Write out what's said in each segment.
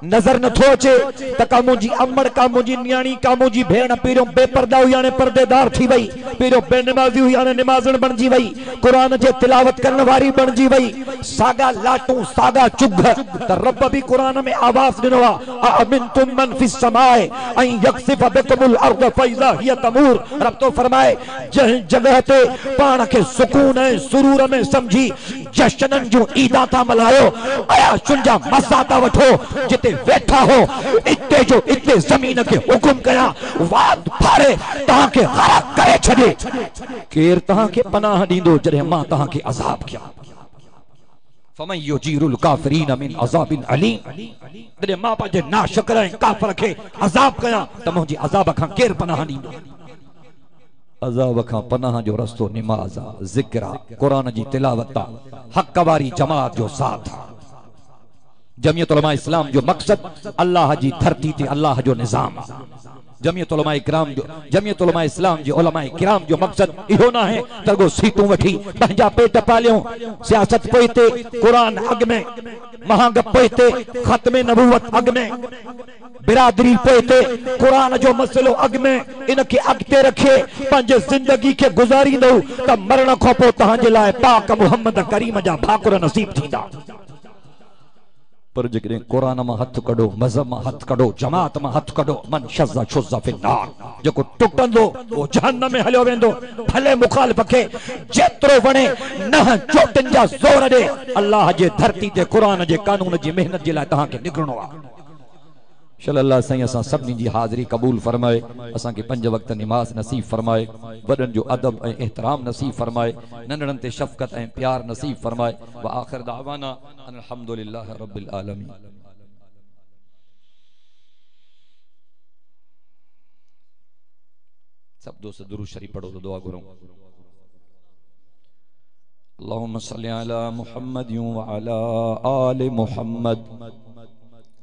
नजर न थो अचे त का मुंहिंजी अमड़ का मुंहिंजी न्याणी का मुंहिंजी भेण पहिरियों बेपर्दा हुई हाणे पर्देदार थी वई, पहिरियों बेनमाज़ी हुई हाणे निमाज़ण बणजी वई, क़ुरान जे तिलावत करण वारी बणजी वई, सागा लाटू सागा चुग। त रब भी क़ुरान में आवाज ॾिनो आहे अमिनतुम मन फिस समाए ऐं यक्सिफ बिकुमुल अर्द फइज़ा हिय तमूर। रब तो फरमाए जंहिं जगह ते पाण खे सुकून ऐं सुरूर में समझी जश्नन जूं ईदा था मल्हायो, अयाशुन जा मज़ा था वठो, जिते वेठा हो इते जो इते ज़मीन के हुकुम कया वाद फारे तहां के गरक करे छॾे। केर तहां के पनाह ॾींदो जॾहिं मां तहां के अज़ाब कया। फमन युजीरुल काफिरीन मिन अज़ाबिन अलीम। जॾहिं मां पंहिंजे नाशुक्र ऐं काफ़िर खे अज़ाब कया त मुंहिंजी अज़ाब खां केर पनाह ॾींदो। अज़ाब खां पनाह जो रस्तो निमाज़ आ, ज़िक्र आ, क़ुरान जी तिलावत आ, हक़ वारी जमात जो साथ आ। जमियत उलमा इस्लाम जो मकसद अल्लाह जी धरती ते अल्लाह जो निज़ाम आ। जमियत उलमा इस्लाम जो उलमा किराम जो मकसद इहो ना है तगो सीटूं वठी पंहिंजा पेट पालियूं, सियासत पोइते, कुरान अग में, महांग पोइते, खत्मे नबूवत अग में, बिरादरी पोइते, कुरान जो मसलो अग में, इनके अगते रखे पंहिंजे जिंदगी के गुजारींदो त मरण खां पोइ तहांजे लाइ पाक मुहम्मद करीम जा भाकुर नसीब थींदा। पर जेकॾहिं कुरान मां हथ कढो, मज़हब मां हथ कढो, जमात मां हथ कढो, मन शज़्ज़ा शुज़्ज़ा फिन्नार, जेको टुटंदो वो जहन्नम में हलियो वेंदो। भले मुखालिफ खे जेतिरो वणे न चोटिन जा ज़ोर ॾे, अल्लाह जे धरती ते कुरान जे कानून जी मेहनत जे लाइ तहां खे निकिरणो आहे। शल्लल्लाहु साईं असां सभिनी जी हाज़िरी क़बूल फरमाए, असां खे 5 वक्त निमाज़ नसीब फरमाए, वॾनि जो अदब ऐं एहतराम नसीब फरमाए, नंढड़नि ते शफ़क़त ऐं प्यार नसीब फरमाए। व आखिर दावाना अल्हम्दुलिल्लाहि रब्बिल आलमीन। सब दोस्त दुरूद शरीफ पढ़ो तो दुआ करो। अल्लाहुम्मा सल्लि अला मुहम्मद व अला आलि मुहम्मद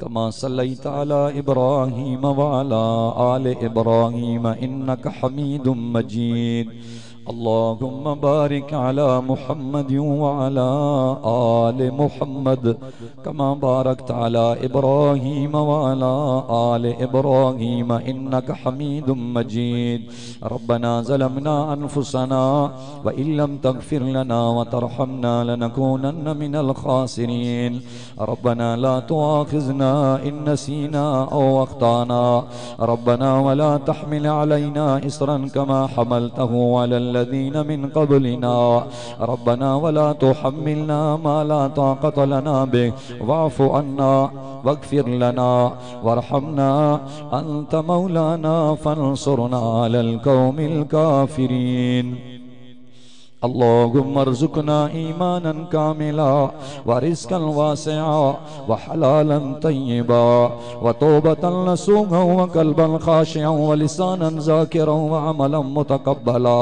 कमा सल्लैता अला इब्राहीम व अला आलि इब्राहीम इन्नका हमीदुम मजीद। अल्लाहुम्मा बारिक अला मुहम्मद व अला आलि मुहम्मद कमा बारकता अला इब्राहीम व अला आलि इब्राहीम इन्नका हमीदुम मजीद। रब्बना ज़लमना अनफुसना व इल्लम तगफिर लना व तरहमना लनकूनन्न मिनल खासिरीन। रब्बना ला तुआखिज़ना इन नसीना औ अख्ताना। रब्बना वला तहमिल अलैना इसरन कमा हमलतहु अलल लज़ीन मिन क़ब्लिना। रब्बना वला तुहम्मिलना मा ला ताक़त लना बिहि वाफ़ु अन्ना वग़फ़िर लना वरहमना अंत मौलाना फंसुरना अलल क़ौमिल काफ़िरीन। अल्लाहुम्मा अर्ज़ुक़ना ईमानन कामिला व रिज़्क़न वासिआ व हलालन तय्यिबा व तौबतन नसूहा व क़ल्बन ख़ाशिअन व लिसानन ज़ाकिरन व अमलन मुतक़ब्बला।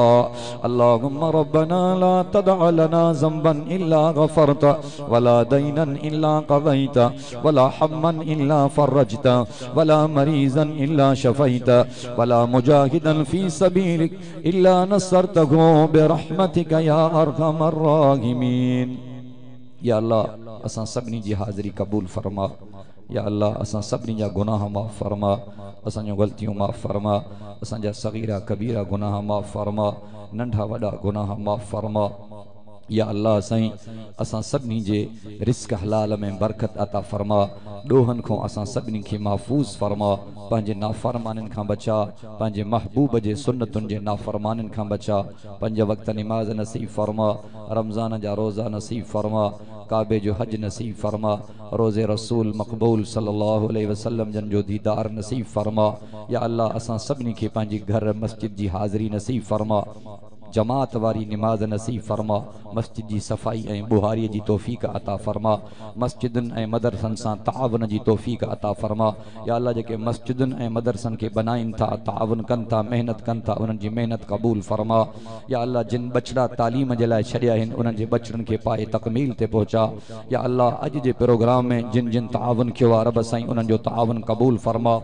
अल्लाहुम्मा रब्बना ला तदअ लना ज़ंबन इल्ला ग़फ़रता वला दैनन इल्ला क़ज़ैता वला हम्मन इल्ला फ़र्रजता वला मरीज़न इल्ला शफ़ैता वला मुजाहिदन फ़ी सबीलिक इल्ला नस्रतहु बिरहमतिक या अरहमर राहिमीन। या अल्लाह असां सभिनी जी हाज़िरी क़बूल फरमा। या अल्लाह असां सभिनी जा गुनाह माफ़ फरमा, असांजूं ग़लतियूं माफ़ फरमा, असांजा सगीरा कबीरा गुनाह माफ़ फरमा, नंढा वॾा गुनाह माफ़ फरमा। या अल्लाह साईं असां सभिनी जे रिस्क हलाल में बरकत अता फरमा, ॾोहनि खां असां सभिनी खे महफूज़ फरमा, पंहिंजे नाफ़रमाननि खां बचा, पंहिंजे महबूब जे सुन्नतुनि जे नाफ़रमाननि खां बचा, 5 वक्त निमाज़ नसीब फरमा, रमज़ान जा रोज़ा नसीब फरमा, काबे जो हज नसीब फरमा, रोज़े रसूल मक़बूल सल्लल्लाहु अलैहि वसल्लम जन जो दीदार नसीब फरमा। या अल्लाह असां सभिनी खे पंहिंजी घर मस्जिद जी हाज़िरी नसीब फरमा, जमात वारी निमाज़ नसीब फरमा, मस्जिद जी सफ़ाई ऐं बुहारी जी तौफ़ीक़ अता फरमा, मस्जिदुनि ऐं मदरसनि सां ताउन जी तौफ़ीक़ अता फरमा। या अल्लाह जेके मस्जिदुनि ऐं मदरसनि खे बनाइनि था, ताउन कनि था, मेहनत कनि था, उन्हनि जी मेहनत क़बूल फरमा। या अल्लाह जिन बचड़ा तालीम जे लाइ छॾिया आहिनि उन्हनि जे बचड़नि खे पाए तकमील ते पहुचा। या अल्लाह अॼु जे प्रोग्राम में जिन जिन ताउन कयो आहे रब साईं उन्हनि जो ताउन क़बूल फरमा।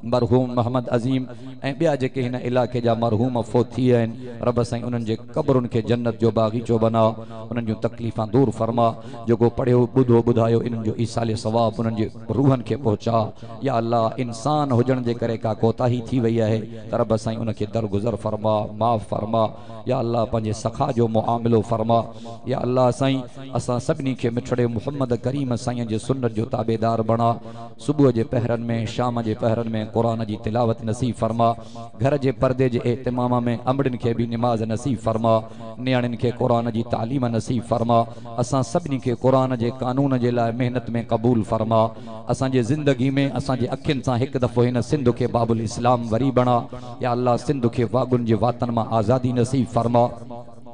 मरहूम मोहम्मद अज़ीम ऐं ॿिया जेके हिन इलाइक़े जा मरहूम फ़ौत थी विया आहिनि रब साईं उन्हनि जे क़ब्रुनि खे जन्नत जो बाग़ीचो बना उन्हनि जूं तकलीफ़ां दूर फरमा जेको पढ़ियो ॿुधो ॿुधायो इन्हनि जो ईसाले सवाब उन्हनि जे रूहनि खे पहुचा या अल्लाह इंसान हुजण जे करे का कोताही थी वई आहे त रब साईं उनखे दरगुज़र फरमा माफ़ फरमा या अल्लाह पंहिंजे सखा जो मुआमिलो फरमा या अल्लाह साईं असां सभिनी खे मिठड़े मुहम्मद करीम साईं जे सुन्नत जो ताबेदार बणा सुबुह जे पहरनि में शाम जे पहरनि में क़ुरान जी तिलावत नसीब फरमा घर जे पर्दे जे एहतिमाम में अमड़िन के भी नमाज नसीब फरमा नियाणिन के कुरान जी तालीम नसीब फरमा असां सभिनी के कुरान जे कानून जे लाइ मेहनत में कबूल फरमा असां जे ज़िंदगी में असां जे अखियुनि सां हिकु दफ़ो हिन सिंध के बाबुल इस्लाम वरी बणा या अल्लाह सिंध के वागुन जे वातन मां आज़ादी नसीब फरमा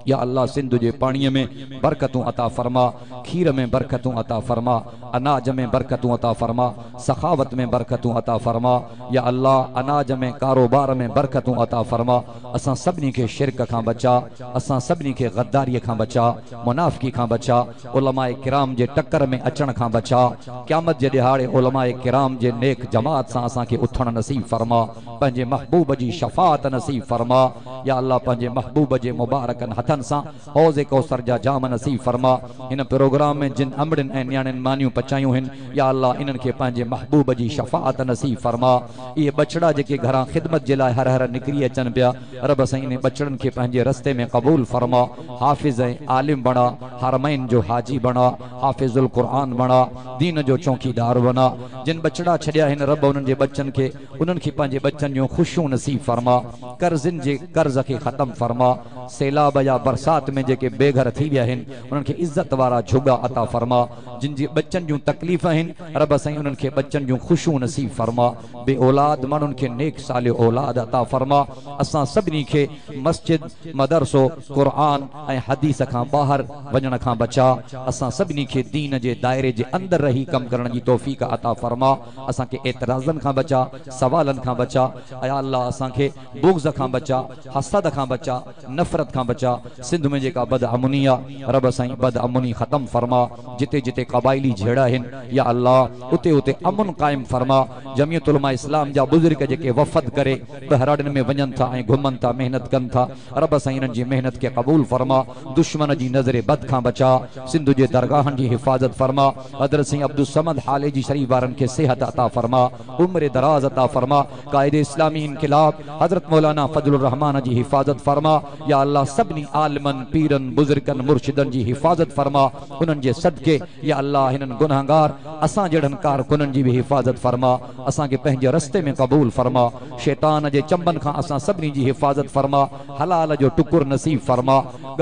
या अल्लाह सिंध जे पानी में बरकतूं अता फरमा खीर में बरकतूं अता फरमा अनाज में बरकतूं अता फरमा सखावत में बरकतूं अता फरमा या अल्लाह अनाज में कारोबार में बरकतूं अता फरमा असां सभिनी के शिरक खां बचा असां सभिनी के गद्दारीअ खां बचा मुनाफ़िकी खां बचा उलमाए किराम जे टक्कर में अचण खां बचा क़यामत जे ॾिहाड़े उलमाए किराम जे नेक जमात सां असां खे उथण नसीब फरमा पंहिंजे महबूब जी शफ़ाअत नसीब फरमा या अल्लाह पंहिंजे महबूब जे मुबारकन हथन सां हौज़ कौसर जा जाम नसीब फरमा इन प्रोग्राम में जिन अमड़िन ऐं नियाणिन मानियूं पचायूं आहिनि या अल्लाह इन्हनि खे पंहिंजे महबूब जी शफ़ाअत नसीब फरमा इहे बछड़ा जेके घरां ख़िदमत जे लाइ हर हर निकिरी अचनि पिया रब साईं इन बछड़नि खे पंहिंजे रस्ते में क़बूल फरमा हाफ़िज़ ऐं आलिम बणा हरमैन जो हाजी बणा हाफ़िज़ुल क़ुरान बणा दीन जो चौकीदार बणा जिन बछड़ा छॾिया आहिनि रब उन्हनि जे बच्चनि खे उन्हनि खे पंहिंजे बच्चनि जूं ख़ुशियूं नसीब फरमा कर्ज़नि जे कर्ज़ खे ख़त्म फरमा सैलाब या बरसात में जेके बेघर थी विया आहिनि उन्हनि खे इज़त वारा झुगा अता फरमा जिन जे बच्चनि जूं तकलीफ़ आहिनि रब साईं उन्हनि खे बच्चनि जूं ख़ुशियूं नसीब फरमा बे औलाद माण्हुनि खे नेक सालियो औलाद अता फरमा असां सभिनी खे मस्जिद मदरसो क़ुरान ऐं हदीस खां ॿाहिरि वञण खां बचा असां सभिनी खे दीन जे दायरे जे अंदरि रही कमु करण जी तौफ़ीक़ अता फरमा असांखे एतिराज़नि खां बचा सवालनि खां बचा या अल्लाह असांखे बुग़्ज़ खां बचा हसद खां बचा नफ़रत खां बचा सिंध में जेका बदअमनी आहे रब साईं बदअमनी ख़त्म फरमा जिते जिते क़बाइली झेड़ा आहिनि या अल्लाह उते उते अमन क़ाइम फरमा जमियत उलमा इस्लाम जा बुज़ुर्ग जेके वफ़द करे बहराड़नि में वञनि था ऐं घुमनि था मेहनत कनि था रब साईं इन्हनि जी मेहनत खे क़बूल फरमा दुश्मन जी नज़रे बद खां बचा सिंध जे दरगाहनि जी हिफ़ाज़त फरमा हज़रत सिंह अब्दुल समद हाले जी शरीफ वारनि खे सेहत अता फरमा उम्र दराज अता फरमा कायदे इस्लामी इनक़िलाब हज़रत मौलाना फजलुर रहमान जी हिफ़ाज़त फरमा या अल्लाह सभिनी आलिमन पीरन बुजुर्गन मुर्शिदन जी हिफ़ाज़त फरमा उन्हनि जे सदके या अल्लाह हिननि गुनाहगार असां जहिड़नि कारकुननि जी बि हिफ़ाज़त फरमा असांखे पंहिंजे रस्ते में क़बूल फरमा शैतान जे चंबन खां असां सभिनी जी हिफ़ाज़त फरमा हलाल जो टुकुर नसीब फरमा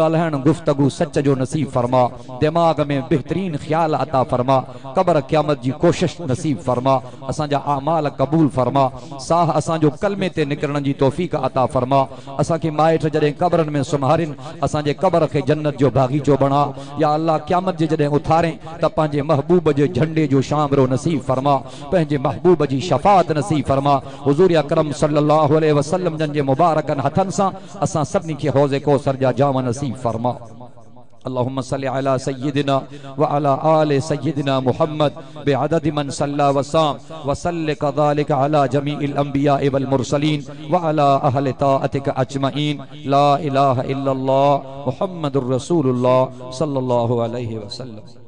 ॻाल्हाइण गुफ़्तगू सच जो नसीब फरमा दिमाग़ में बेहतरीन ख्याल अता फरमा क़ब्र क़यामत जी कोशिश नसीब फरमा असांजा आमाल क़बूल फरमा साह असांजो कलमे ते निकिरण जी तौफ़ीक़ अता फरमा असांखे माइट जॾहिं क़ब्रनि में सुम्हारिन असांजे क़ब्र खे जन्नत जो बाग़ीचो बणा या अल्लाह क़यामत जे जॾहिं उथारे त पंहिंजे महबूब जे झंडे जो शामरो नसीब फरमा पंहिंजे महबूब जी शफ़ाअत नसीब फरमा हुज़ूर अकरम सल्लल्लाहु अलैहि वसल्लम जन जे मुबारकन हथन सां असां सभिनी खे हौज़े कौसर जा जाम नसीब फरमा अल्लाहुम्मा सल्लि अला सय्यिदिना व अला आलि सय्यिदिना मुहम्मद बिअदद मन सल्ला व साम व सल्लि कज़ालिका अला जमीइल अंबिया वल मुरसलीन व अला अहलि ताअतिका अजमईन ला इलाहा इल्लल्लाह मुहम्मदुर रसूलुल्लाह सल्लल्लाहु अलैहि वसल्लम।